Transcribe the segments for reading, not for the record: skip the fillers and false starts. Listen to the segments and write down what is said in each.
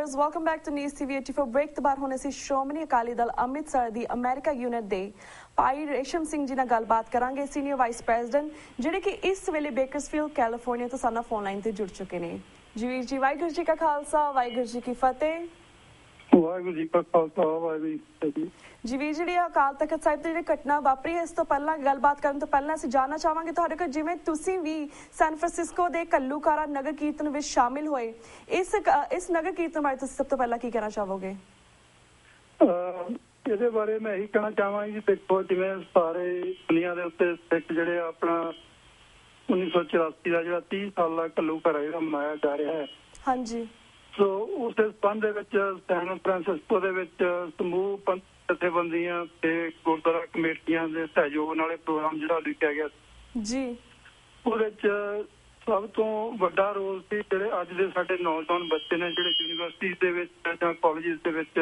viewers, welcome back to News TV 84 break the ਬਾਅਦ ਹੁਣ ਅਸੀਂ ਸ਼੍ਰੋਮਣੀ ਅਕਾਲੀ ਦਲ ਅੰਮ੍ਰਿਤਸਰ ਦੀ ਅਮਰੀਕਾ ਯੂਨਿਟ ਦੇ ਭਾਈ ਰੇਸ਼ਮ ਸਿੰਘ ਜੀ ਨਾਲ ਗੱਲਬਾਤ ਕਰਾਂਗੇ, ਸੀਨੀਅਰ ਵਾਈਸ ਪ੍ਰੈਜ਼ੀਡੈਂਟ ਜਿਹੜੇ ਕਿ ਇਸ ਵੇਲੇ ਬੇਕਰਸਫੀਲਡ ਕੈਲੀਫੋਰਨੀਆ ਤੋਂ ਸਾਡਾ ਫੋਨ ਲਾਈਨ ਤੇ ਜੁੜ ਚੁੱਕੇ ਨੇ। ਜੀ ਵੀਰ ਜੀ, ਵਾਹਿਗੁਰੂ ਜੀ ਕਾ ਖਾਲਸਾ, ਵਾਹਿਗੁਰੂ ਜੀ ਕੀ ਫਤਿਹ। ਵਾਹਿਗੁਰੂ ਜੀ ਕਾ ਖਾਲਸਾ, ਵਾਹਿਗੁਰੂ ਜੀ ਕੀ ਫਤਿਹ। ਜੀ ਵੀਰ, ਜਿਹੜੀ ਅਕਾਲ ਤਖਤ ਸਾਹਿਬ ਦੀ ਜਿਹੜੀ ਘਟਨਾ ਵਾਪਰੀ ਹੈ, ਇਸ ਤੋਂ ਪਹਿਲਾਂ ਗੱਲਬਾਤ ਕਰਨ ਤੋਂ ਪਹਿਲਾਂ ਅਸੀਂ ਜਾਣਨਾ ਚਾਹਾਂਗੇ ਤੁਹਾਡੇ ਕੋਲ, ਜਿਵੇਂ ਤੁਸੀਂ ਵੀ ਸੈਨ ਫਰਾਂਸਿਸਕੋ ਦੇ ਘੱਲੂਘਾਰਾ ਨਗਰ ਕੀਰਤਨ ਵਿੱਚ ਸ਼ਾਮਿਲ ਹੋਏ, ਇਸ ਨਗਰ ਕੀਰਤਨ ਬਾਰੇ ਤੁਸੀਂ ਸਭ ਤੋਂ ਪਹਿਲਾਂ ਕੀ ਕਹਿਣਾ ਚਾਹੋਗੇ? ਇਹਦੇ ਬਾਰੇ ਮੈਂ ਇਹੀ ਕਹਿਣਾ ਚਾਹਾਂਗਾ ਜੀ, ਦੇਖੋ ਜਿਵੇਂ ਸਾਰੇ ਦੁਨੀਆ ਦੇ ਉੱਤੇ ਸਿੱਖ ਜਿਹੜੇ ਆਪਣਾ 1984 ਦਾ ਜਿਹੜਾ 30 ਸਾਲਾ ਘੱਲੂਘਾਰਾ ਜਿਹੜਾ ਮਨਾਇਆ ਜਾ ਰਿਹਾ ਹੈ, ਹਾਂਜੀ, ਸੋ ਉਸ ਸੰਬੰਧ ਦੇ ਵਿੱਚ ਸੈਨ ਫਰਾਂਸਿਸਕੋ ਦੇ ਵਿੱਚ ਸਮੂਹ ਪੰਥ ਜਥੇਬੰਦੀਆਂ ਤੇ ਗੁਰਦੁਆਰਾ ਕਮੇਟੀਆਂ ਦੇ ਸਹਿਯੋਗ ਨਾਲ ਇਹ ਪ੍ਰੋਗਰਾਮ ਜਿਹੜਾ ਲਿਖਿਆ ਗਿਆ ਜੀ, ਉਹਦੇ ਚ ਸਭ ਤੋਂ ਵੱਡਾ ਰੋਲ ਸੀ ਜਿਹੜੇ ਅੱਜ ਦੇ ਸਾਡੇ ਨੌਜਵਾਨ ਬੱਚੇ ਨੇ ਜਿਹੜੇ ਯੂਨੀਵਰਸਿਟੀ ਦੇ ਵਿੱਚ ਜਾਂ ਕਾਲਜਿਸ ਦੇ ਵਿੱਚ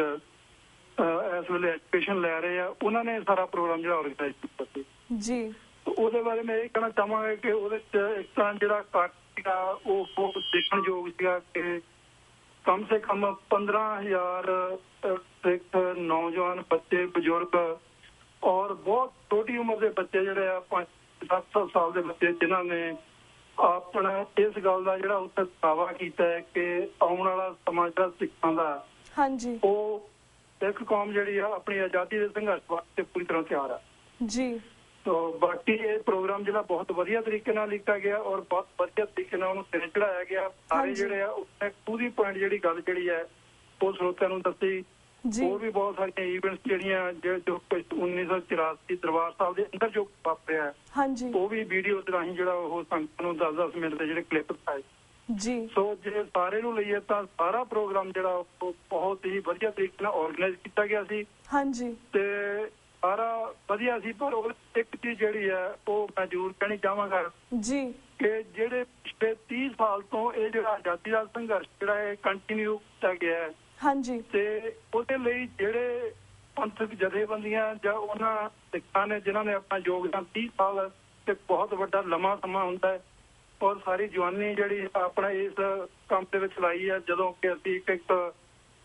ਇਸ ਵੇਲੇ ਐਜੂਕੇਸ਼ਨ ਲੈ ਰਹੇ ਆ, ਉਹਨਾਂ ਨੇ ਸਾਰਾ ਪ੍ਰੋਗਰਾਮ ਜਿਹੜਾ ਆਰਗੇਨਾਈਜ਼ ਕੀਤਾ ਸੀ ਜੀ। ਉਹਦੇ ਬਾਰੇ ਮੈਂ ਇਹ ਕਹਿਣਾ ਚਾਹਾਂਗਾ ਕਿ ਉਹਦੇ ਚ ਇੱਕ ਤਾਂ ਜਿਹੜਾ ਇਕੱਠ ਸੀਗਾ ਉਹ ਬਹੁਤ ਦੇਖਣਯੋਗ ਸੀਗਾ ਕਿ ਕਮ ਸੇ ਕਮ 15,000 ਸਿੱਖ ਨੌਜਵਾਨ ਬੱਚੇ, ਬਜ਼ੁਰਗ ਔਰ ਬਹੁਤ ਛੋਟੀ ਉਮਰ ਦੇ ਬੱਚੇ ਜਿਹੜੇ ਆ 5-7 ਸਾਲ ਦੇ ਬੱਚੇ, ਜਿਨ੍ਹਾਂ ਨੇ ਆਪਣਾ ਇਸ ਗੱਲ ਦਾ ਜਿਹੜਾ ਉੱਥੇ ਦਾਅਵਾ ਕੀਤਾ ਹੈ ਕਿ ਆਉਣ ਵਾਲਾ ਸਮਾਂ ਜਿਹੜਾ ਸਿੱਖਾਂ ਦਾ, ਹਾਂਜੀ, ਉਹ ਸਿੱਖ ਕੌਮ ਜਿਹੜੀ ਆ ਆਪਣੀ ਆਜ਼ਾਦੀ ਦੇ ਸੰਘਰਸ਼ ਵਾਸਤੇ ਪੂਰੀ ਤਰ੍ਹਾਂ ਤਿਆਰ ਆ ਜੀ। ਤੋ ਬਾਕੀ ਇਹ ਪ੍ਰੋਗਰਾਮ ਜਿਹੜਾ ਬਹੁਤ ਵਧੀਆ ਤਰੀਕੇ ਨਾਲ ਲਿਖਿਆ ਗਿਆ ਔਰ ਬਹੁਤ ਵਧੀਆ ਤਰੀਕੇ ਨਾਲ ਉਹਨੂੰ ਸਿਰੇ ਚੜਾਇਆ ਗਿਆ। ਸਾਰੇ ਜਿਹੜੇ ਆ ਉਹਨੇ ਪੂਰੀ ਪੁਆਇੰਟ ਜਿਹੜੀ ਗੱਲ ਜਿਹੜੀ ਹੈ ਉਹ ਸਰੋਤਿਆਂ ਨੂੰ ਦੱਸੀ। ਹੋਰ ਵੀ ਬਹੁਤ ਸਾਰੀਆਂ ਈਵੈਂਟਸ ਜਿਹੜੀਆਂ ਜੋ 1984 ਦਰਬਾਰ ਸਾਹਿਬ ਦੇ ਅੰਦਰ ਜੋ ਵਾਪਰਿਆ ਉਹ ਵੀ ਵੀਡੀਓ ਦੇ ਰਾਹੀਂ ਜਿਹੜਾ ਉਹ ਸੰਗਤਾਂ ਨੂੰ 10-10 ਮਿੰਟ ਦੇ ਜਿਹੜੇ ਕਲਿੱਪ ਦਿਖਾਏ ਜੀ। ਸੋ ਜੇ ਸਾਰੇ ਨੂੰ ਲਈਏ ਤਾਂ ਸਾਰਾ ਪ੍ਰੋਗਰਾਮ ਜਿਹੜਾ ਉਹ ਬਹੁਤ ਹੀ ਵਧੀਆ ਤਰੀਕੇ ਨਾਲ ਆਰਗੇਨਾਈਜ਼ ਕੀਤਾ ਗਿਆ ਸੀ, ਹਾਂਜੀ, ਤੇ ਸਾਰਾ ਵਧੀਆ ਸੀ। ਪਰ ਉਹ ਇੱਕ ਚੀਜ਼ ਜਿਹੜੀ ਹੈ ਉਹ ਮੈਂ ਜ਼ਰੂਰ ਕਹਿਣੀ ਚਾਹਾਂਗਾ ਜੀ ਕਿ ਜਿਹੜੇ ਪਿਛਲੇ 30 ਸਾਲ ਤੋਂ ਇਹ ਜਿਹੜਾ ਆਜ਼ਾਦੀ ਦਾ ਸੰਘਰਸ਼ ਜਿਹੜਾ ਹੈ ਕੰਟੀਨਿਊ ਕੀਤਾ ਗਿਆ ਹੈ, ਹਾਂਜੀ, ਤੇ ਉਹਦੇ ਲਈ ਜਿਹੜੇ ਪੰਥਕ ਜਥੇਬੰਦੀਆਂ ਜਾਂ ਉਹਨਾਂ ਸਿੱਖਾਂ ਨੇ ਜਿਨ੍ਹਾਂ ਨੇ ਆਪਣਾ ਯੋਗਦਾਨ 30 ਸਾਲ ਤੇ ਬਹੁਤ ਵੱਡਾ ਲੰਮਾ ਸਮਾਂ ਹੁੰਦਾ ਹੈ ਔਰ ਸਾਰੀ ਜਵਾਨੀ ਜਿਹੜੀ ਆਪਣਾ ਇਸ ਕੰਮ ਦੇ ਵਿੱਚ ਲਾਈ ਹੈ, ਜਦੋਂ ਕਿ ਅਸੀਂ ਇੱਕ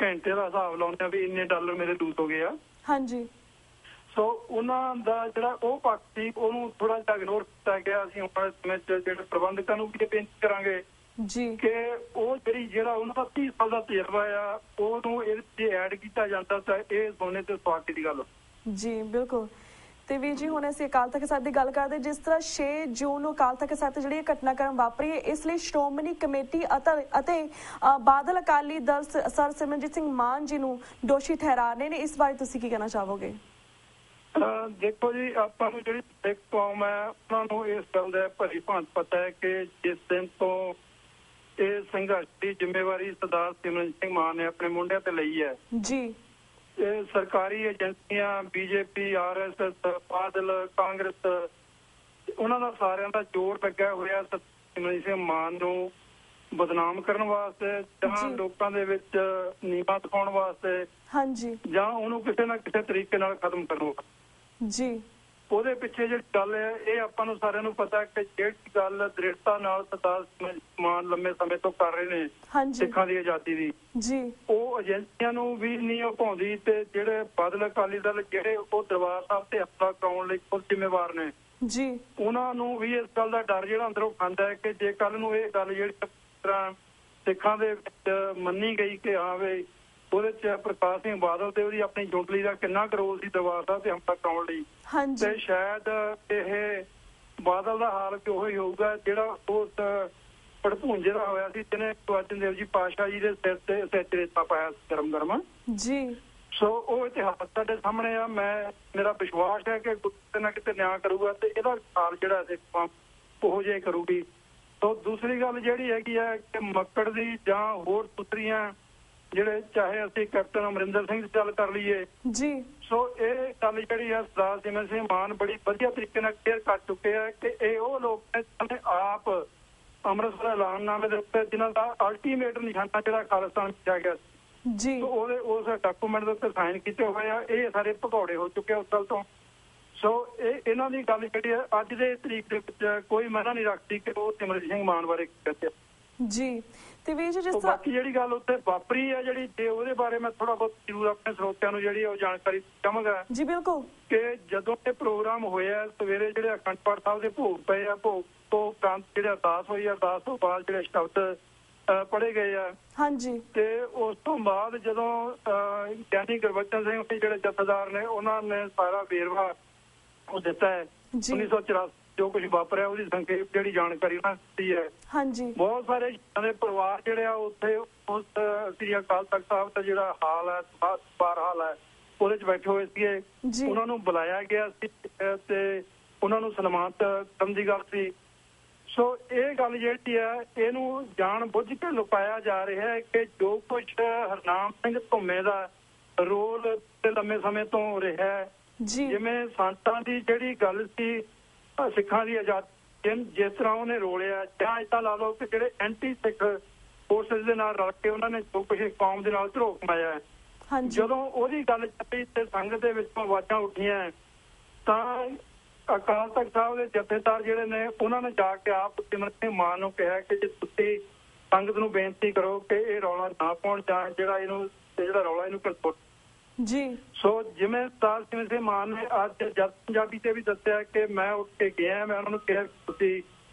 ਘੰਟੇ ਦਾ ਹਿਸਾਬ ਲਾਉਂਦੇ ਹਾਂ ਵੀ ਇੰਨੇ ਡਾਲਰ ਮੇਰੇ ਲੂਜ਼ ਹੋ ਗਏ ਆ, ਹਾਂਜੀ। ਸੋ ਉਹਨਾਂ ਦਾ ਜਿਹੜਾ ਉਹ ਪੱਖ ਸੀ ਉਹਨੂੰ ਥੋੜਾ ਜਿਹਾ ਇਗਨੋਰ ਕੀਤਾ ਗਿਆ। ਅਸੀਂ ਹੁਣ ਸਮੇਂ ਚ ਜਿਹੜੇ ਪ੍ਰਬੰਧਕਾਂ ਨੂੰ ਵੀ ਬੇਨਤੀ ਕਰਾਂਗੇ ਜੀ ਕਿ ਉਹ ਜਿਹੜਾ ਉਹਨਾਂ ਦਾ 30 ਸਾਲ ਦਾ ਤਜਰਬਾ ਆ ਉਹਨੂੰ ਇਹਦੇ ਐਡ ਕੀਤਾ ਜਾਂਦਾ ਤਾਂ ਇਹ ਸੋਨੇ ਤੇ ਸੁਹਾਗੇ ਦੀ ਗੱਲ ਜੀ। ਬਿਲਕੁਲ। ਤੇ ਵੀਰ ਜੀ, ਹੁਣ ਅਸੀਂ ਅਕਾਲ ਤਖਤ ਸਾਹਿਬ ਦੀ ਗੱਲ ਕਰਦੇ, ਜਿਸ ਤਰ੍ਹਾਂ 6 ਜੂਨ ਨੂੰ ਅਕਾਲ ਤਖਤ ਸਾਹਿਬ ਤੇ ਜਿਹੜੀ ਘਟਨਾਕ੍ਰਮ ਵਾਪਰੀ ਹੈ, ਇਸ ਲਈ ਸ਼੍ਰੋਮਣੀ ਕਮੇਟੀ ਅਤੇ ਬਾਦਲ ਅਕਾਲੀ ਦਲ ਸਰ ਸਿਮਰਨਜੀਤ ਸਿੰਘ ਮਾਨ ਜੀ ਨੂੰ ਦੋਸ਼ੀ ਠਹਿਰਾ ਰਹੇ ਨੇ। ਇਸ ਬਾਰੇ ਤੁਸੀਂ ਕੀ ਕਹਿਣਾ ਚਾਹੋਗੇ? ਦੇਖੋ ਜੀ, ਆਪਾਂ ਨੂੰ ਜਿਹੜੀ ਸਿੱਖ ਕੌਮ ਹੈ ਉਹਨਾਂ ਨੂੰ ਇਸ ਗੱਲ ਦਾ ਭਲੀ ਭਾਂਤ ਪਤਾ ਹੈ ਕਿ ਜਿਸ ਦਿਨ ਤੋਂ ਇਹ ਸੰਘਰਸ਼ ਦੀ ਜ਼ਿੰਮੇਵਾਰੀ ਸਰਦਾਰ ਸਿਮਰਨਜੀਤ ਸਿੰਘ ਮਾਨ ਨੇ ਆਪਣੇ ਮੁੰਡਿਆਂ ਤੇ ਲਈ ਹੈ ਜੀ, ਇਹ ਸਰਕਾਰੀ ਏਜੰਸੀਆਂ, ਬੀਜੇਪੀ, RSS, ਬਾਦਲ, ਕਾਂਗਰਸ, ਉਹਨਾਂ ਦਾ ਸਾਰਿਆਂ ਦਾ ਜੋਰ ਲੱਗਿਆ ਹੋਇਆ ਸਿਮਰਨਜੀਤ ਸਿੰਘ ਮਾਨ ਨੂੰ ਬਦਨਾਮ ਕਰਨ ਵਾਸਤੇ ਜਾਂ ਲੋਕਾਂ ਦੇ ਵਿੱਚ ਨੀਵਾਂ ਦਿਖਾਉਣ ਵਾਸਤੇ, ਹਾਂਜੀ, ਜਾਂ ਉਹਨੂੰ ਕਿਸੇ ਨਾ ਕਿਸੇ ਤਰੀਕੇ ਨਾਲ ਖਤਮ ਕਰਨ ਵਾਸਤੇ ਜੀ। ਉਹਦੇ ਪਿੱਛੇ ਜਿਹੜੀ ਗੱਲ ਹੈ ਇਹ ਆਪਾਂ ਨੂੰ ਸਾਰਿਆਂ ਨੂੰ ਪਤਾ ਕਿ ਜਿਹੜੀ ਗੱਲ ਦ੍ਰਿੜਤਾ ਨਾਲ ਸਰਦਾਰ ਮਾਨ ਲੰਮੇ ਸਮੇਂ ਤੋਂ ਕਰ ਰਹੇ ਨੇ ਸਿੱਖਾਂ ਦੀ ਆਜ਼ਾਦੀ ਦੀ ਜੀ, ਉਹ ਏਜੰਸੀਆਂ ਨੂੰ ਵੀ ਨਹੀਂ ਭਾਉਂਦੀ ਤੇ ਜਿਹੜੇ ਬਾਦਲ ਅਕਾਲੀ ਦਲ ਜਿਹੜੇ ਉਹ ਦਰਬਾਰ ਸਾਹਿਬ ਤੇ ਹਮਲਾ ਕਰਾਉਣ ਲਈ ਖੁਦ ਜ਼ਿੰਮੇਵਾਰ ਨੇ ਜੀ, ਉਹਨਾਂ ਨੂੰ ਵੀ ਇਸ ਗੱਲ ਦਾ ਡਰ ਜਿਹੜਾ ਅੰਦਰੋਂ ਖਾਂਦਾ ਹੈ ਕਿ ਜੇ ਕੱਲ ਨੂੰ ਇਹ ਗੱਲ ਜਿਹੜੀ ਤਰ੍ਹਾਂ ਸਿੱਖਾਂ ਦੇ ਵਿੱਚ ਮੰਨੀ ਗਈ ਕਿ ਹਾਂ ਵੀ ਉਹਦੇ ਚ ਪ੍ਰਕਾਸ਼ ਸਿੰਘ ਬਾਦਲ ਤੇ ਉਹਦੀ ਆਪਣੀ ਜੁੰਡਲੀ ਦਾ ਕਿੰਨਾ ਕੁ ਰੋਲ ਸੀ ਦਰਬਾਰ ਸਾਹਿਬ ਤੇ ਹਮਲਾ ਕਰਾਉਣ ਲਈ, ਤੇ ਸ਼ਾਇਦ ਇਹ ਬਾਦਲ ਦਾ ਹਾਲ ਕਿ ਉਹੀ ਹੋਊਗਾ ਜਿਹੜਾ ਉਸ ਭੜਪੂਣ ਜਿਹੜਾ ਹੋਇਆ ਸੀ ਜਿਹਨੇ ਗੁਰੂ ਅਰਜਨ ਦੇਵ ਜੀ ਪਾਤਸ਼ਾਹ ਜੀ ਦੇ ਸਿਰ ਤੇ ਰੇਤਾ ਪਾਇਆ ਗਰਮ ਜੀ। ਸੋ ਉਹ ਇਤਿਹਾਸ ਸਾਡੇ ਸਾਹਮਣੇ ਆ। ਮੇਰਾ ਵਿਸ਼ਵਾਸ ਹੈ ਕਿ ਕਿਤੇ ਨਾ ਕਿਤੇ ਨਿਆਂ ਕਰੂਗਾ ਤੇ ਇਹਦਾ ਹਾਲ ਜਿਹੜਾ ਸਿੱਖ ਉਹੋ ਜਿਹਾ ਕਰੂਗੀ। ਸੋ ਦੂਸਰੀ ਗੱਲ ਜਿਹੜੀ ਹੈਗੀ ਹੈ ਕਿ ਮੱਕੜ ਦੀ ਜਾਂ ਹੋਰ ਦੂਸਰੀਆਂ ਜਿਹੜੇ ਚਾਹੇ ਅਸੀਂ ਕੈਪਟਨ ਅਮਰਿੰਦਰ ਸਿੰਘ ਦੀ ਗੱਲ ਕਰ ਲਈਏ ਜੀ, ਸੋ ਇਹ ਗੱਲ ਜਿਹੜੀ ਹੈ ਸਰਦਾਰ ਸਿਮਰਨਜੀਤ ਸਿੰਘ ਮਾਨ ਬੜੀ ਵਧੀਆ ਤਰੀਕੇ ਨਾਲ ਕਲੀਅਰ ਕਰ ਚੁੱਕੇ ਆ ਕਿ ਇਹ ਉਹ ਲੋਕ ਨੇ ਜਿਹਨੇ ਆਪ ਅੰਮ੍ਰਿਤਸਰ ਐਲਾਨਨਾਮੇ ਦੇ ਉੱਤੇ ਜਿਹਨਾਂ ਦਾ ਅਲਟੀਮੇਟ ਨਿਸ਼ਾਨਾ ਜਿਹੜਾ ਖਾਲਿਸਤਾਨ ਵਿੱਚ ਗਿਆ ਜੀ, ਉਹਦੇ ਉਸ ਡਾਕੂਮੈਂਟ ਦੇ ਉੱਤੇ ਸਾਈਨ ਕੀਤੇ ਹੋਏ ਆ, ਇਹ ਸਾਰੇ ਭਗੌੜੇ ਹੋ ਚੁੱਕੇ ਉਸ ਗੱਲ ਤੋਂ। ਸੋ ਇਹਨਾਂ ਦੀ ਗੱਲ ਜਿਹੜੀ ਹੈ ਅੱਜ ਦੇ ਤਰੀਕ ਦੇ ਵਿੱਚ ਕੋਈ ਮਾਇਨਾ ਨਹੀਂ ਰੱਖਦੀ ਕਿ ਉਹ ਸਿਮਰਨਜੀਤ ਸਿੰਘ ਮਾਨ ਬਾਰੇ ਕਹਿੰਦੇ ਜੀ। ਤੇ ਵੀ ਜਿਸ ਤਰ੍ਹਾਂ ਬਾਕੀ ਜਿਹੜੀ ਗੱਲ ਉੱਥੇ ਵਾਪਰੀ ਹੈ ਜਿਹੜੀ ਤੇ ਉਹਦੇ ਬਾਰੇ ਮੈਂ ਥੋੜਾ ਬਹੁਤ ਜ਼ਰੂਰ ਆਪਣੇ ਸਰੋਤਿਆਂ ਨੂੰ ਜਿਹੜੀ ਉਹ ਜਾਣਕਾਰੀ ਚਾਹਾਂਗਾ ਜੀ ਬਿਲਕੁਲ ਕਿ ਜਦੋਂ ਇਹ ਪ੍ਰੋਗਰਾਮ ਹੋਇਆ ਸਵੇਰੇ ਜਿਹੜੇ ਅਖੰਡ ਪਾਠ ਸਾਹਿਬ ਦੇ ਭੋਗ ਪਏ ਆ ਭੋਗ ਤੋਂ ਉਪਰੰਤ ਜਿਹੜੇ ਅਰਦਾਸ ਹੋਈ ਅਰਦਾਸ ਤੋਂ ਬਾਅਦ ਜਿਹੜੇ ਸ਼ਬਦ ਪੜ੍ਹੇ ਗਏ ਆ ਹਾਂਜੀ ਤੇ ਉਸ ਤੋਂ ਬਾਅਦ ਜਦੋਂ ਗਿਆਨੀ ਗੁਰਬਚਨ ਸਿੰਘ ਜਿਹੜੇ ਜਥੇਦਾਰ ਨੇ ਉਹਨਾਂ ਨੇ ਸਾਰਾ ਵੇਰਵਾ ਉਹ ਦਿੱਤਾ ਹੈ 1984 ਜੋ ਕੁਝ ਵਾਪਰਿਆ ਉਹਦੀ ਸੰਖੇਪ ਜਿਹੜੀ ਜਾਣਕਾਰੀ ਉਹਨਾਂ ਦਿੱਤੀ ਹੈ ਹਾਂਜੀ ਬਹੁਤ ਸਾਰੇ ਦੇ ਪਰਿਵਾਰ ਜਿਹੜੇ ਆ ਉੱਥੇ ਉਸ ਸ੍ਰੀ ਅਕਾਲ ਤਖਤ ਸਾਹਿਬ ਦਾ ਜਿਹੜਾ ਹਾਲ ਹੈ ਬਾਰ ਹਾਲ ਹੈ ਉਹਦੇ ਚ ਬੈਠੇ ਹੋਏ ਸੀਗੇ ਉਹਨਾਂ ਨੂੰ ਬੁਲਾਇਆ ਗਿਆ ਸੀ ਤੇ ਉਹਨਾਂ ਨੂੰ ਸਨਮਾਨਿਤ ਕਰਨ ਦੀ ਗੱਲ ਸੀ। ਸੋ ਇਹ ਗੱਲ ਜਿਹੜੀ ਹੈ ਇਹਨੂੰ ਜਾਣ ਬੁੱਝ ਕੇ ਲੁਕਾਇਆ ਜਾ ਰਿਹਾ ਹੈ ਕਿ ਜੋ ਕੁਝ ਹਰਨਾਮ ਸਿੰਘ ਧੁੰਮੇ ਦਾ ਰੋਲ ਲੰਮੇ ਸਮੇਂ ਤੋਂ ਰਿਹਾ ਹੈ ਜਿਵੇਂ ਸੰਤਾਂ ਦੀ ਜਿਹੜੀ ਗੱਲ ਸੀ ਸਿੱਖਾਂ ਦੀ ਆਜ਼ਾਦੀ ਜਿਸ ਤਰ੍ਹਾਂ ਉਹਨੇ ਰੋਲਿਆ ਜਾਂ ਏਦਾਂ ਲਾ ਲਓ ਕਿ ਜਿਹੜੇ ਐਂਟੀ ਸਿੱਖ ਫੋਰਸਿਸ ਦੇ ਨਾਲ ਰਲ ਕੇ ਉਹਨਾਂ ਨੇ ਜੋ ਕੁਝ ਕੌਮ ਦੇ ਨਾਲ ਧਰੋਹ ਕਮਾਇਆ ਹੈ ਜਦੋਂ ਉਹਦੀ ਗੱਲ ਚੱਲੀ ਤੇ ਸੰਗਤ ਦੇ ਵਿੱਚੋਂ ਆਵਾਜ਼ਾਂ ਉੱਠੀਆਂ ਤਾਂ ਅਕਾਲ ਤਖਤ ਸਾਹਿਬ ਦੇ ਜਥੇਦਾਰ ਜਿਹੜੇ ਨੇ ਉਹਨਾਂ ਨੇ ਜਾ ਕੇ ਆਪ ਸਿਮਰਨ ਸਿੰਘ ਮਾਨ ਨੂੰ ਕਿਹਾ ਕਿ ਜੇ ਤੁਸੀਂ ਸੰਗਤ ਨੂੰ ਬੇਨਤੀ ਕਰੋ ਕਿ ਇਹ ਰੌਲਾ ਨਾ ਪਾਉਣ ਜਾਂ ਜਿਹੜਾ ਰੌਲਾ ਇਹਨੂੰ ਕੰਟਰੋਲ ਜੀ। ਸੋ ਜਿਵੇਂ ਸਰਦਾਰ ਸਿਮਰਨ ਸਿੰਘ ਮਾਨ ਨੇ ਅੱਜ ਜਦ ਪੰਜਾਬੀ ਤੇ ਵੀ ਦੱਸਿਆ ਕਿ ਮੈਂ ਉੱਠ ਕੇ ਗਿਆ ਮੈਂ ਉਹਨਾਂ ਨੂੰ ਕਿਹਾ ਤੁਸੀਂ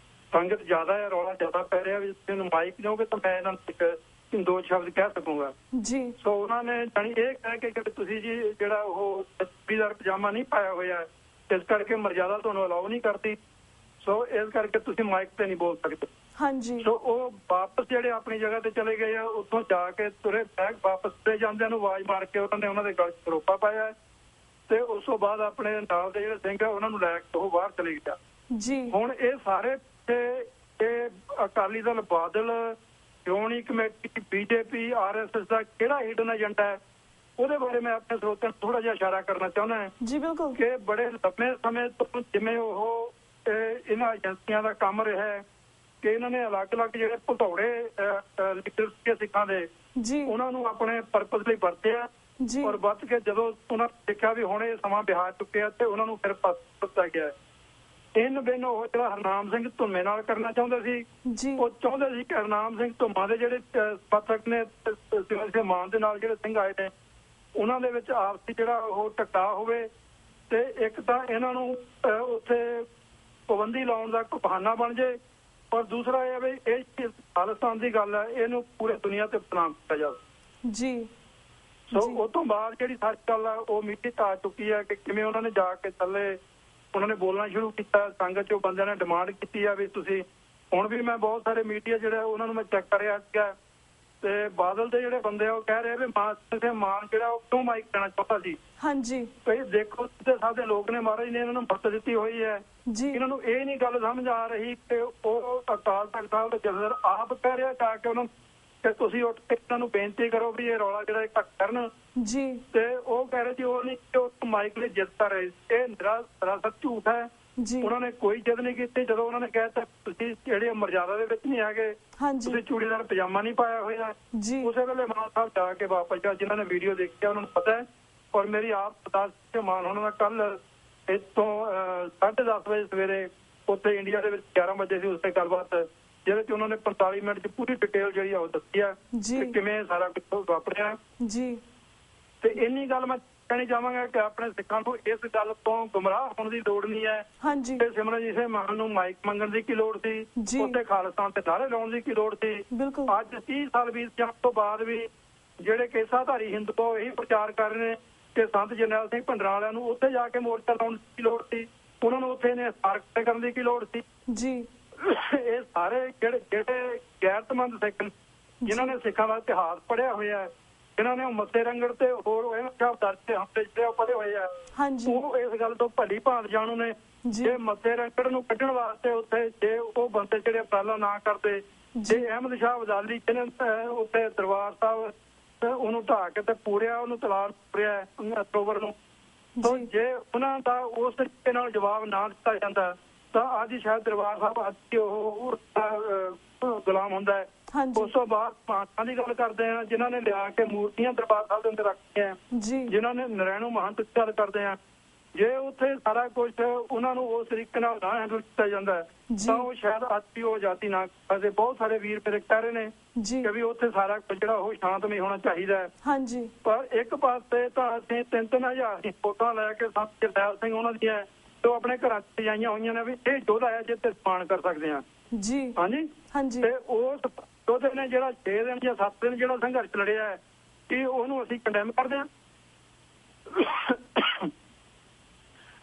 ਸੰਗਤ ਜ਼ਿਆਦਾ ਹੈ ਰੌਲਾ ਜ਼ਿਆਦਾ ਪੈ ਰਿਹਾ ਵੀ ਤੁਸੀਂ ਮਾਈਕ ਦਿਓਗੇ ਤਾਂ ਮੈਂ ਇਹਨਾਂ ਨੂੰ ਦੋ ਸ਼ਬਦ ਕਹਿ ਸਕੂੰਗਾ ਜੀ। ਸੋ ਉਹਨਾਂ ਨੇ ਜਾਣੀ ਇਹ ਕਹਿ ਕੇ ਕਿ ਤੁਸੀਂ ਜੀ ਜਿਹੜਾ ਉਹ ਤਸਵੀਰਦਾਰ ਪਜਾਮਾ ਨਹੀਂ ਪਾਇਆ ਹੋਇਆ ਇਸ ਕਰਕੇ ਮਰਜ਼ਾਦਾ ਤੁਹਾਨੂੰ ਅਲਾਉ ਨਹੀਂ ਕਰਦੀ ਸੋ ਇਸ ਕਰਕੇ ਤੁਸੀਂ ਮਾਈਕ ਤੇ ਨਹੀਂ ਬੋਲ ਸਕਦੇ ਹਾਂਜੀ। ਸੋ ਉਹ ਵਾਪਸ ਜਿਹੜੇ ਆਪਣੀ ਜਗ੍ਹਾ ਤੇ ਚਲੇ ਗਏ ਆ ਉੱਥੋਂ ਜਾ ਕੇ ਤੁਰੇ ਬੈਗ ਵਾਪਸ ਤੇ ਜਾਂਦਿਆਂ ਨੂੰ ਆਵਾਜ਼ ਮਾਰ ਕੇ ਉਹਨਾਂ ਦੇ ਗਲ ਚ ਰੋਪਾ ਪਾਇਆ ਤੇ ਉਸ ਤੋਂ ਬਾਅਦ ਆਪਣੇ ਨਾਲ ਦੇ ਜਿਹੜੇ ਸਿੰਘ ਆ ਉਹਨਾਂ ਨੂੰ ਲੈ ਕੇ ਉਹ ਬਾਹਰ ਚਲੇ ਗਿਆ ਜੀ। ਹੁਣ ਇਹ ਸਾਰੇ ਇਹ Akali Dal Badal Shiromani committee BJP RSS ਦਾ ਕਿਹੜਾ ਹਿਡਨ ਏਜੰਡਾ ਹੈ ਉਹਦੇ ਬਾਰੇ ਮੈਂ ਆਪਣੇ ਸਰੋਤਿਆਂ ਨੂੰ ਥੋੜਾ ਜਿਹਾ ਇਸ਼ਾਰਾ ਕਰਨਾ ਚਾਹੁੰਦਾ ਹਾਂ ਜੀ ਬਿਲਕੁਲ ਕਿ ਬੜੇ ਲੰਮੇ ਸਮੇਂ ਤੋਂ ਜਿਵੇਂ ਉਹ ਇਹਨਾਂ ਏਜੰਸੀਆਂ ਦਾ ਕੰਮ ਰਿਹਾ ਹੈ ਕਿ ਇਹਨਾਂ ਨੇ ਅਲੱਗ-ਅਲੱਗ ਜਿਹੜੇ ਭਟੌੜੇ ਲੀਡਰ ਸੀਗੇ ਸਿੱਖਾਂ ਦੇ ਉਹਨਾਂ ਨੂੰ ਆਪਣੇ ਪਰਪਸ ਲਈ ਵਰਤਿਆ ਔਰ ਵੱਧ ਕੇ ਜਦੋਂ ਉਹਨਾਂ ਦੇਖਿਆ ਵੀ ਹੁਣ ਇਹ ਸਮਾਂ ਬਿਹਾਰ ਚੁੱਕਿਆ ਤੇ ਉਹਨਾਂ ਨੂੰ ਫਿਰ ਦਿੱਤਾ ਗਿਆ ਇਹਨ ਬਿਨ ਉਹ ਜਿਹੜਾ ਹਰਨਾਮ ਸਿੰਘ ਧੁੰਮੇ ਨਾਲ ਕਰਨਾ ਚਾਹੁੰਦੇ ਸੀ ਉਹ ਚਾਹੁੰਦੇ ਸੀ ਕਿ ਹਰਨਾਮ ਸਿੰਘ ਧੁੰਮਾ ਦੇ ਜਿਹੜੇ ਪਾਤਕ ਨੇ ਸਿਮਰਨ ਸਿੰਘ ਮਾਨ ਦੇ ਨਾਲ ਜਿਹੜੇ ਸਿੰਘ ਆਏ ਨੇ ਉਹਨਾਂ ਦੇ ਵਿੱਚ ਆਪਸੀ ਜਿਹੜਾ ਉਹ ਟਕਰਾਅ ਹੋਵੇ ਤੇ ਇੱਕ ਤਾਂ ਇਹਨਾਂ ਨੂੰ ਉੱਥੇ ਪਾਬੰਦੀ ਲਾਉਣ ਦਾ ਕੋਈ ਬਹਾਨਾ ਬਣ ਜੇ ਔਰ ਦੂਸਰਾ ਇਹ ਵੀ ਇਹ ਖਾਲਿਸਤਾਨ ਦੀ ਗੱਲ ਹੈ ਇਹਨੂੰ ਪੂਰੇ ਦੁਨੀਆ ਤੇ ਬਦਨਾਮ ਕੀਤਾ ਜਾਵੇ ਜੀ। ਸੋ ਉਹ ਤੋਂ ਬਾਅਦ ਜਿਹੜੀ ਸਾਰੀ ਗੱਲ ਆ ਉਹ ਮੀਡੀਆ ਤੇ ਆ ਚੁੱਕੀ ਹੈ ਕਿ ਕਿਵੇਂ ਉਹਨਾਂ ਨੇ ਜਾ ਕੇ ਥੱਲੇ ਉਹਨਾਂ ਨੇ ਬੋਲਣਾ ਸ਼ੁਰੂ ਕੀਤਾ ਸੰਗਤ ਚੋਂ ਬੰਦਿਆਂ ਨੇ ਡਿਮਾਂਡ ਕੀਤੀ ਆ ਵੀ ਤੁਸੀਂ ਹੁਣ ਵੀ ਮੈਂ ਬਹੁਤ ਸਾਰੇ ਮੀਡੀਆ ਜਿਹੜੇ ਉਹਨਾਂ ਨੂੰ ਮੈਂ ਚੈੱਕ ਕਰਿਆ ਸੀਗਾ ਤੇ ਬਾਦਲ ਦੇ ਜਿਹੜੇ ਬੰਦੇ ਆ ਉਹ ਕਹਿ ਰਹੇ ਵੀ ਮਾਨ ਜਿਹੜਾ ਉਹ ਕਿਉਂ ਮਾਈਕ ਲੈਣਾ ਚਾਹੁੰਦਾ ਸੀ ਹਾਂਜੀ ਭਈ ਦੇਖੋ ਸਿੱਧੇ ਸਾਧੇ ਲੋਕ ਨੇ ਮਹਾਰਾਜ ਨੇ ਇਹਨਾਂ ਨੂੰ ਮੱਤ ਦਿੱਤੀ ਹੋਈ ਹੈ ਇਹਨਾਂ ਨੂੰ ਇਹ ਨਹੀਂ ਗੱਲ ਸਮਝ ਆ ਰਹੀ ਕਿ ਉਹ ਅਕਾਲ ਤਖਤ ਸਾਹਿਬ ਦੇ ਜਥੇਦਾਰ ਆਪ ਕਹਿ ਰਿਹਾ ਜਾ ਕੇ ਉਹਨਾਂ ਕਿ ਤੁਸੀਂ ਉੱਠ ਕੇ ਇਹਨਾਂ ਨੂੰ ਬੇਨਤੀ ਕਰੋ ਵੀ ਇਹ ਰੌਲਾ ਜਿਹੜਾ ਘੱਟ ਕਰਨ ਜੀ ਤੇ ਉਹ ਕਹਿ ਰਹੇ ਜੀ ਉਹ ਨਹੀਂ ਕਿ ਉਹ ਮਾਈਕ ਲਈ ਜਿੱਤ ਕਰ ਰਹੇ ਇਹ ਸਰਾਸਰ ਝੂਠ ਹੈ ਉਹਨਾਂ ਨੇ ਕੋਈ ਜਿੱਦ ਨਹੀਂ ਕੀਤੀ ਜਦੋਂ ਉਹਨਾਂ ਨੇ ਕਹਿਤਾ ਤੁਸੀਂ ਜਿਹੜੇ ਮਰਜ਼ਾਦਾ ਦੇ ਵਿੱਚ ਨਹੀਂ ਹੈਗੇ ਤੁਸੀਂ ਚੂੜੀਦਾਰ ਪਜਾਮਾ ਨਹੀਂ ਪਾਇਆ ਹੋਇਆ ਉਸੇ ਵੇਲੇ ਮਾਨ ਸਾਹਿਬ ਜਾ ਕੇ ਵਾਪਸ ਜਾ ਜਿਨ੍ਹਾਂ ਨੇ ਵੀਡੀਓ ਦੇਖਿਆ ਉਹਨਾਂ ਨੂੰ ਪਤਾ ਹੈ ਔਰ ਮੇਰੀ ਆਪ ਸਰਦਾਰ ਮਾਨ ਉਹਨਾਂ ਦਾ ਕੱਲ ਇੱਥੋਂ 10:30 ਵਜੇ ਸਵੇਰੇ ਉੱਥੇ ਇੰਡੀਆ ਦੇ ਵਿੱਚ 11 ਵਜੇ ਸੀ ਉਸੇ ਗੱਲਬਾਤ ਜਿਹਦੇ ਚ ਉਹਨਾਂ ਨੇ 45 ਮਿੰਟ ਚ ਪੂਰੀ ਡਿਟੇਲ ਜਿਹੜੀ ਆ ਉਹ ਦੱਸੀ ਆ ਕਿ ਕਿਵੇਂ ਸਾਰਾ ਕੁਝ ਵਾਪਰਿਆ ਜੀ। ਤੇ ਇੰਨੀ ਗੱਲ ਮੈਂ ਕਹਿਣੀ ਚਾਹਾਂਗਾ ਕਿ ਆਪਣੇ ਸਿੱਖਾਂ ਨੂੰ ਇਸ ਗੱਲ ਤੋਂ ਗੁੰਮਰਾਹ ਹੋਣ ਦੀ ਲੋੜ ਨਹੀਂ ਹੈ ਤੇ ਸਿਮਰਨਜੀਤ ਸਿੰਘ ਮਾਨ ਨੂੰ ਮਾਈਕ ਮੰਗਣ ਦੀ ਕੀ ਲੋੜ ਸੀ ਉੱਥੇ ਖਾਲਿਸਤਾਨ ਤੇ ਨਾਅਰੇ ਲਾਉਣ ਦੀ ਕੀ ਲੋੜ ਸੀ। ਅੱਜ 30 ਸਾਲ ਬੀਤ ਜਾਣ ਤੋਂ ਬਾਅਦ ਵੀ ਜਿਹੜੇ ਕੇਸਾਧਾਰੀ ਹਿੰਦੂ ਇਹੀ ਪ੍ਰਚਾਰ ਕਰ ਰਹੇ ਨੇ ਕਿ ਸੰਤ ਜਰਨੈਲ ਸਿੰਘ ਭਿੰਡਰਾਂ ਵਾਲਿਆਂ ਨੂੰ ਉੱਥੇ ਜਾ ਕੇ ਮੋਰਚਾ ਲਾਉਣ ਦੀ ਕੀ ਲੋੜ ਸੀ ਉਹਨਾਂ ਨੂੰ ਉੱਥੇ ਨੇ ਸਮਾਰਕ ਕਰਨ ਦੀ ਕੀ ਲੋੜ ਸੀ ਜੀ। ਇਹ ਸਾਰੇ ਜਿਹੜੇ ਗੈਰਤਮੰਦ ਸਿੱਖ ਜਿਨ੍ਹਾਂ ਨੇ ਸਿੱਖਾਂ ਦਾ ਇਤਿਹਾਸ ਪੜ੍ਹਿਆ ਹੋਇਆ ਜਿਨ੍ਹਾਂ ਨੇ ਮੱਥੇ ਰੰਗੜ ਤੇ ਹੋਰ ਹਫ਼ਤੇ ਜਿਹੜੇ ਪੜ੍ਹੇ ਹੋਏ ਆ ਉਹ ਇਸ ਗੱਲ ਤੋਂ ਭਲੀ ਭਾਂਤ ਜਾਣੂ ਨੇ ਜੇ ਮੱਥੇ ਰੰਗੜ ਨੂੰ ਕੱਢਣ ਵਾਸਤੇ ਉੱਥੇ ਜੇ ਉਹ ਬੰਦੇ ਜਿਹੜੇ ਉਪਰਾਲਾ ਨਾ ਕਰਦੇ ਜੇ ਅਹਿਮਦ ਸ਼ਾਹ ਅਬਦਾਲੀ ਜਿਹਨੇ ਉੱਥੇ ਦਰਬਾਰ ਸਾਹਿਬ ਉਹਨੂੰ ਢਾਹ ਕੇ ਤੇ ਪੂਰਿਆ ਉਹਨੂੰ ਤਲਾਬ ਪੂਰਿਆ ਅਕਤੂਬਰ ਨੂੰ ਤਾਂ ਜੇ ਉਹਨਾਂ ਦਾ ਉਸ ਤਰੀਕੇ ਨਾਲ ਜਵਾਬ ਨਾ ਦਿੱਤਾ ਜਾਂਦਾ ਤਾਂ ਅੱਜ ਸ਼ਾਇਦ ਦਰਬਾਰ ਸਾਹਿਬ ਅੱਜ ਉਹ ਗੁਲਾਮ ਹੁੰਦਾ ਹੈ। ਉਸ ਤੋਂ ਬਾਅਦ ਮਹਾਂਤਾਂ ਦੀ ਗੱਲ ਕਰਦੇ ਆ ਜਿਨ੍ਹਾਂ ਨੇ ਲਿਆ ਕੇ ਮੂਰਤੀਆਂ ਦਰਬਾਰ ਸਾਹਿਬ ਦੇ ਅੰਦਰ ਰੱਖੀਆਂ ਜਿਨ੍ਹਾਂ ਨੇ ਨਰੈਣੂ ਮਹੰਤ ਦੀ ਗੱਲ ਕਰਦੇ ਆ ਜੇ ਉੱਥੇ ਸਾਰਾ ਕੁਝ ਉਹਨਾਂ ਨੂੰ ਉਸ ਤਰੀਕੇ ਨਾਲ ਨਾ ਹੈਂਡਲ ਕੀਤਾ ਜਾਂਦਾ ਤਾਂ ਉਹ ਸ਼ਾਇਦ ਅੱਜ ਵੀ ਉਹ ਆਜ਼ਾਦੀ ਨਾ ਕਰਦੇ। ਬਹੁਤ ਸਾਰੇ ਵੀਰ ਮੇਰੇ ਕਹਿ ਰਹੇ ਨੇ ਕਿ ਵੀ ਉੱਥੇ ਸਾਰਾ ਕੁਝ ਜਿਹੜਾ ਉਹ ਸ਼ਾਂਤਮਈ ਹੋਣਾ ਚਾਹੀਦਾ ਹੈ। ਹਾਂਜੀ, ਪਰ ਇੱਕ ਪਾਸੇ ਤਾਂ ਅਸੀਂ 3-3 ਦੀ ਫੋਟੋਆਂ ਲੈ ਕੇ ਸੰਤ ਜਰਨੈਲ ਸਿੰਘ ਉਹਨਾਂ ਦੀਆਂ ਜੋ ਆਪਣੇ ਘਰਾਂ 'ਚ ਸਜਾਈਆਂ ਹੋਈਆਂ ਨੇ ਵੀ ਇਹ ਯੋਧਾ ਹੈ ਜਿੱਥੇ ਸਨਮਾਨ ਕਰ ਸਕਦੇ ਹਾਂ ਜੀ। ਹਾਂਜੀ ਹਾਂਜੀ, ਤੇ ਉਸ ਯੋਧੇ ਨੇ ਜਿਹੜਾ 6 ਦਿਨ ਜਾਂ 7 ਦਿਨ ਜਿਹੜਾ ਸੰਘਰਸ਼ ਲੜਿਆ ਹੈ ਕਿ ਉਹਨੂੰ ਅਸੀਂ ਕੰਡੈਮ ਕਰਦੇ ਹਾਂ।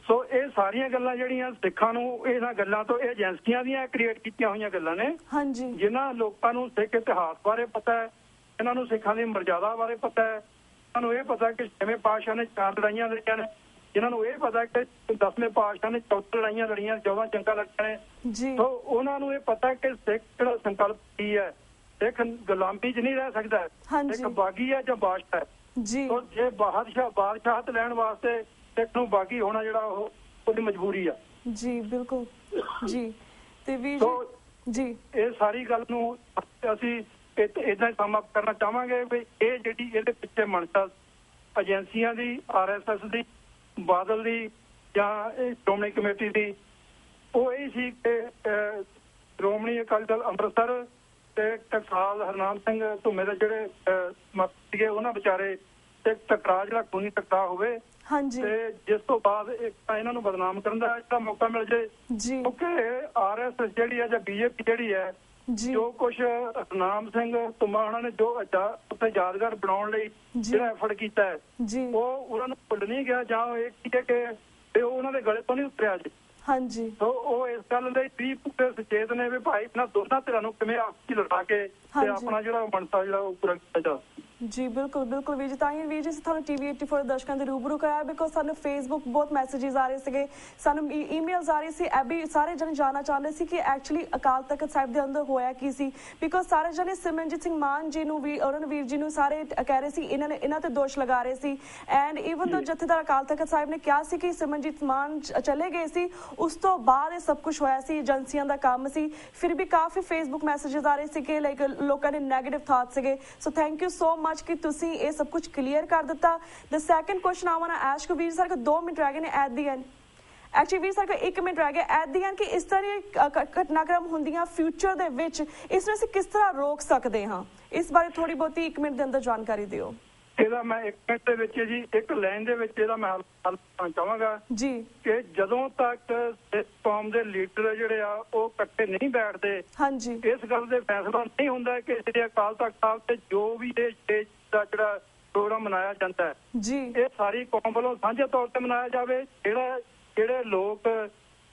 ਸੋ ਇਹ ਸਾਰੀਆਂ ਗੱਲਾਂ ਜਿਹੜੀਆਂ ਸਿੱਖਾਂ ਨੂੰ ਇਹਨਾਂ ਗੱਲਾਂ ਤੋਂ ਇਹ ਏਜੰਸੀਆਂ ਦੀਆਂ ਕ੍ਰੀਏਟ ਕੀਤੀਆਂ ਹੋਈਆਂ ਗੱਲਾਂ ਨੇ ਹਾਂਜੀ, ਜਿਨ੍ਹਾਂ ਲੋਕਾਂ ਨੂੰ ਸਿੱਖ ਇਤਿਹਾਸ ਬਾਰੇ ਪਤਾ ਹੈ, ਇਹਨਾਂ ਨੂੰ ਸਿੱਖਾਂ ਦੀ ਮਰਜ਼ਾਦਾ ਬਾਰੇ ਪਤਾ ਹੈ, ਇਹਨਾਂ ਨੂੰ ਇਹ ਪਤਾ ਕਿ 6ਵੇਂ ਪਾਤਸ਼ਾਹ ਨੇ 4 ਲੜਾਈਆਂ ਲੜੀਆਂ ਨੇ, ਜਿਨ੍ਹਾਂ ਨੂੰ ਇਹ ਪਤਾ ਕਿ 10ਵੇਂ ਪਾਤਸ਼ਾਹ ਨੇ 14 ਲੜਾਈਆਂ ਲੜੀਆਂ, 14 ਜੰਗਾਂ ਲੜੀਆਂ ਨੇ। ਸੋ ਉਹਨਾਂ ਨੂੰ ਇਹ ਪਤਾ ਕਿ ਸਿੱਖ ਜਿਹੜਾ ਸੰਕਲਪ ਕੀ ਹੈ, ਸਿੱਖ ਗੁਲਾਮੀ 'ਚ ਨਹੀਂ ਰਹਿ ਸਕਦਾ, ਸਿੱਖ ਬਾਗੀ ਹੈ ਜਾਂ ਬਾਦਸ਼ਾਹ ਹੈ ਜੀ। ਸੋ ਜੇ ਬਾਦਸ਼ਾਹਤ ਲੈਣ ਵਾਸਤੇ ਸਿੱਖ ਨੂੰ ਬਾਗੀ ਹੋਣਾ ਜਿਹੜਾ ਉਹਦੀ ਮਜਬੂਰੀ ਆ ਜੀ। ਬਿਲਕੁਲ ਜੀ। ਤੇ ਵੀ ਜੀ ਇਹ ਸਾਰੀ ਗੱਲ ਨੂੰ ਅਸੀਂ ਏਦਾਂ ਹੀ ਸਮ ਅਪ ਕਰਨਾ ਚਾਹਾਂਗੇ ਵੀ ਇਹ ਜਿਹੜੀ ਇਹਦੇ ਪਿੱਛੇ ਮਨਸ਼ਾ ਏਜੰਸੀਆਂ ਦੀ, RSS ਦੀ, ਬਾਦਲ ਦੀ ਜਾਂ ਇਹ ਸ਼੍ਰੋਮਣੀ ਕਮੇਟੀ ਦੀ, ਉਹ ਇਹ ਸੀ ਕਿ ਸ਼੍ਰੋਮਣੀ ਅਕਾਲੀ ਦਲ ਅੰਮ੍ਰਿਤਸਰ ਤੇ ਟਕਸਾਲ ਹਰਨਾਮ ਸਿੰਘ ਧੁੰਮੇ ਦੇ ਜਿਹੜੇ ਸੀਗੇ ਉਹਨਾਂ ਵਿਚਾਰੇ ਤੇ ਟਕਰਾਅ ਜਿਹੜਾ ਖੂਨੀ ਟਕਰਾਅ ਹੋਵੇ ਤੇ ਜਿਸ ਤੋਂ ਬਾਅਦ ਇਹਨਾਂ ਨੂੰ ਬਦਨਾਮ ਕਰਨ ਦਾ ਜਿਹੜਾ ਮੌਕਾ ਮਿਲ ਜੇ ਕਿਉਂਕਿ RSS ਜਿਹੜੀ ਹੈ ਜਾਂ BJP ਜਿਹੜੀ ਹੈ ਜੋ ਕੁਛ ਹਰਨਾਮ ਸਿੰਘ ਧੁੰਮਾ ਉਹਨਾਂ ਨੇ ਜੋ ਉੱਥੇ ਯਾਦਗਾਰ ਬਣਾਉਣ ਲਈ ਜਿਹੜਾ ਐਫਰਟ ਕੀਤਾ ਹੈ ਉਹ ਉਹਨਾਂ ਨੂੰ ਭੁੱਲ ਨਹੀਂ ਗਿਆ ਜਾਂ ਇਹ ਕਿ ਉਹ ਉਹਨਾਂ ਦੇ ਗਲੇ ਤੋਂ ਨਹੀਂ ਉਤਰਿਆ ਜੀ। ਹਾਂਜੀ, ਸੋ ਉਹ ਇਸ ਗੱਲ ਲਈ ਵੀ ਪੂਰੇ ਸੁਚੇਤ ਨੇ ਵੀ ਭਾਈ ਇਹਨਾਂ ਦੋਨਾਂ ਧਿਰਾਂ ਨੂੰ ਕਿਵੇਂ ਆਪਸੀ ਲੜਾ ਕੇ ਤੇ ਆਪਣਾ ਜਿਹੜਾ ਮਨਸਾ ਜਿਹੜਾ ਉਹ ਪੂਰਾ ਕੀਤਾ ਜਾ ਜੀ। ਬਿਲਕੁਲ ਬਿਲਕੁਲ ਵੀਰ ਜੀ, ਤਾਂ ਹੀ ਵੀਰ ਜੀ ਤੁਹਾਨੂੰ TV84 ਦਰਸ਼ਕਾਂ ਦੇ ਰੂਬਰੂ ਕਰਾਇਆ ਬਿਕੋਜ਼ ਸਾਨੂੰ ਫੇਸਬੁੱਕ ਬਹੁਤ ਮੈਸੇजेस ਆ ਰਹੇ ਸੀਗੇ, ਸਾਨੂੰ ਈਮੇਲਸ ਆ ਰਹੀ ਸੀ, ਐਬੀ ਸਾਰੇ ਜਣੇ ਜਾਣਨਾ ਚਾਹੁੰਦੇ ਸੀ ਕਿ ਐਕਚੁਅਲੀ ਅਕਾਲ ਤਖਤ ਸਾਹਿਬ ਦੇ ਅੰਦਰ ਹੋਇਆ ਕੀ ਸੀ ਬਿਕੋਜ਼ ਸਾਰੇ ਜਣੇ ਸਿਮਰਨਜੀਤ ਸਿੰਘ ਮਾਨ ਜੀ ਨੂੰ ਵੀ ਅਰੁਣ ਵੀਰ ਜੀ ਨੂੰ ਸਾਰੇ ਕਹਿ ਰਹੇ ਸੀ ਇਹਨਾਂ ਤੇ ਦੋਸ਼ ਲਗਾ ਰਹੇ ਸੀ ਐਂਡ ਈਵਨ ਦੋ ਜਥੇਦਾਰ ਅਕਾਲ ਤਖਤ ਸਾਹਿਬ ਨੇ ਕਿਹਾ ਸੀ ਕਿ ਸਿਮਰਨਜੀਤ ਮਾਨ ਚਲੇ ਗਏ ਸੀ, ਉਸ ਤੋਂ ਬਾਅਦ ਇਹ ਸਭ ਕੁਝ ਹੋਇਆ ਸੀ, ਏਜੰਸੀਆਂ ਦਾ ਕੰਮ ਸੀ। ਫਿਰ ਵੀ ਕਾਫੀ ਫੇਸਬੁੱਕ ਮੈਸੇजेस ਆ ਰਹੇ ਸੀ ਕਿ ਲਾਈਕ ਲੋਕਾਂ ਦੇ ਨੈਗੇਟਿਵ ਥਾਟ ਸੀਗੇ। So thank you so much ਕਿ ਤੁਸੀਂ ਇਹ ਸਭ ਕੁਝ ਕਲੀਅਰ ਕਰ ਦਿੱਤਾ। The second question I want to ask Veer sir ਕੋ 2 ਮਿੰਟ ਰਹਿ ਗਏ ਨੇ at the end, actually Veer sir ਕੋ 1 ਮਿੰਟ ਰਹਿ ਗਿਆ ਐਟ ਦੀ ਐਂਡ ਕਿ ਇਸ ਤਰ੍ਹਾਂ ਘਟਨਾਕ੍ਰਮ ਹੁੰਦੀਆਂ ਫਿਊਚਰ ਦੇ ਵਿੱਚ ਇਸ ਨੂੰ ਅਸੀਂ ਕਿਸ ਤਰ੍ਹਾਂ ਰੋਕ ਸਕਦੇ ਹਾਂ, ਇਸ ਬਾਰੇ ਥੋੜੀ ਬਹੁਤੀ 1 ਮਿੰਟ ਦੇ ਅੰਦਰ ਜਾਣਕਾਰੀ ਦਿਓ। ਇਹਦਾ ਮੈਂ 1 ਮਿੰਟ ਦੇ ਵਿੱਚ ਜੀ ਇੱਕ ਲਾਈਨ ਦੇ ਵਿੱਚ ਇਹਦਾ ਮੈਂ ਹੱਲ ਕਰਨਾ ਚਾਹਾਂਗਾ ਜੀ ਕਿ ਜਦੋਂ ਤੱਕ ਇਸ ਕੌਮ ਦੇ ਲੀਡਰ ਜਿਹੜੇ ਆ ਉਹ ਇਕੱਠੇ ਨਹੀਂ ਬੈਠਦੇ ਹਾਂਜੀ ਇਸ ਗੱਲ ਦੇ ਫੈਸਲਾ ਨਹੀਂ ਹੁੰਦਾ ਕਿ ਜਿਹੜੇ ਅਕਾਲ ਤਖਤ ਸਾਹਿਬ ਤੇ ਜੋ ਵੀ ਇਹ ਸਟੇਜ ਦਾ ਜਿਹੜਾ ਪ੍ਰੋਗਰਾਮ ਮਨਾਇਆ ਜਾਂਦਾ ਹੈ ਜੀ ਇਹ ਸਾਰੀ ਕੌਮ ਵੱਲੋਂ ਸਾਂਝੇ ਤੌਰ ਤੇ ਮਨਾਇਆ ਜਾਵੇ। ਜਿਹੜੇ ਲੋਕ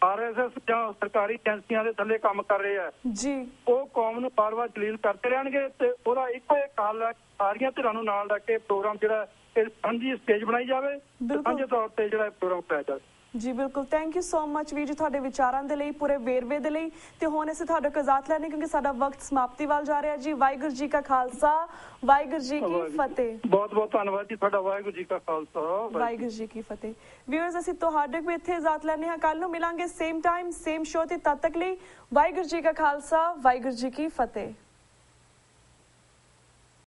RSS ਜਾਂ ਸਰਕਾਰੀ ਏਜੰਸੀਆਂ ਦੇ ਥੱਲੇ ਕੰਮ ਕਰ ਰਹੇ ਆ ਜੀ ਉਹ ਕੌਮ ਨੂੰ ਬਾਰ-ਬਾਰ ਦਲੀਲ ਕਰਦੇ ਰਹਿਣਗੇ ਤੇ ਉਹਦਾ ਇੱਕੋ ਇੱਕ ਹੱਲ ਹੈ ਸਾਰੀਆਂ ਧਿਰਾਂ ਨੂੰ ਨਾਲ ਰੱਖ ਕੇ ਪ੍ਰੋਗਰਾਮ ਜਿਹੜਾ ਇਹ ਸਾਂਝੀ ਸਟੇਜ ਬਣਾਈ ਜਾਵੇ, ਸਾਂਝੇ ਤੌਰ ਤੇ ਜਿਹੜਾ ਪ੍ਰੋਗਰਾਮ ਕਰਾਇਆ ਜਾਵੇ ਜੀ। ਬਿਲਕੁਲ, ਥੈਂਕ ਯੂ ਸੋ ਮਚ ਵੀਰ ਜੀ ਤੁਹਾਡੇ ਵਿਚਾਰਾਂ ਦੇ ਲਈ, ਪੂਰੇ ਵੇਰਵੇ ਦੇ ਲਈ। ਤੇ ਹੁਣ ਅਸੀਂ ਤੁਹਾਡੇ ਕੋਲ ਇਜਾਜ਼ਤ ਲੈਣੇ ਕਿਉਂਕਿ ਸਾਡਾ ਵਕਤ ਸਮਾਪਤੀ ਵੱਲ ਜਾ ਰਿਹਾ ਜੀ। ਵਾਹਿਗੁਰੂ ਜੀ ਕਾ ਖਾਲਸਾ, ਵਾਹਿਗੁਰੂ ਜੀ ਕੀ ਫਤਿਹ। ਬਹੁਤ ਬਹੁਤ ਧੰਨਵਾਦ ਜੀ ਤੁਹਾਡਾ। ਵਾਹਿਗੁਰੂ ਜੀ ਕਾ ਖਾਲਸਾ, ਵਾਹਿਗੁਰੂ ਜੀ ਕੀ ਫਤਿਹ। ਵਿਊਅਰਸ ਅਸੀਂ ਤੁਹਾਡੇ ਕੋਲ ਇੱਥੇ ਇਜਾਜ਼ਤ ਲੈਣੇ ਹਾਂ, ਕੱਲ ਨੂੰ ਮਿਲਾਂਗੇ ਸੇਮ ਟਾਈਮ ਸੇਮ ਸ਼ੋ ਤੇ। ਤਦ ਤੱਕ ਲਈ ਵਾਹਿਗੁਰੂ ਜੀ ਕਾ ਖਾਲਸਾ, ਵਾਹਿਗੁਰੂ ਜੀ ਕੀ ਫਤਿਹ।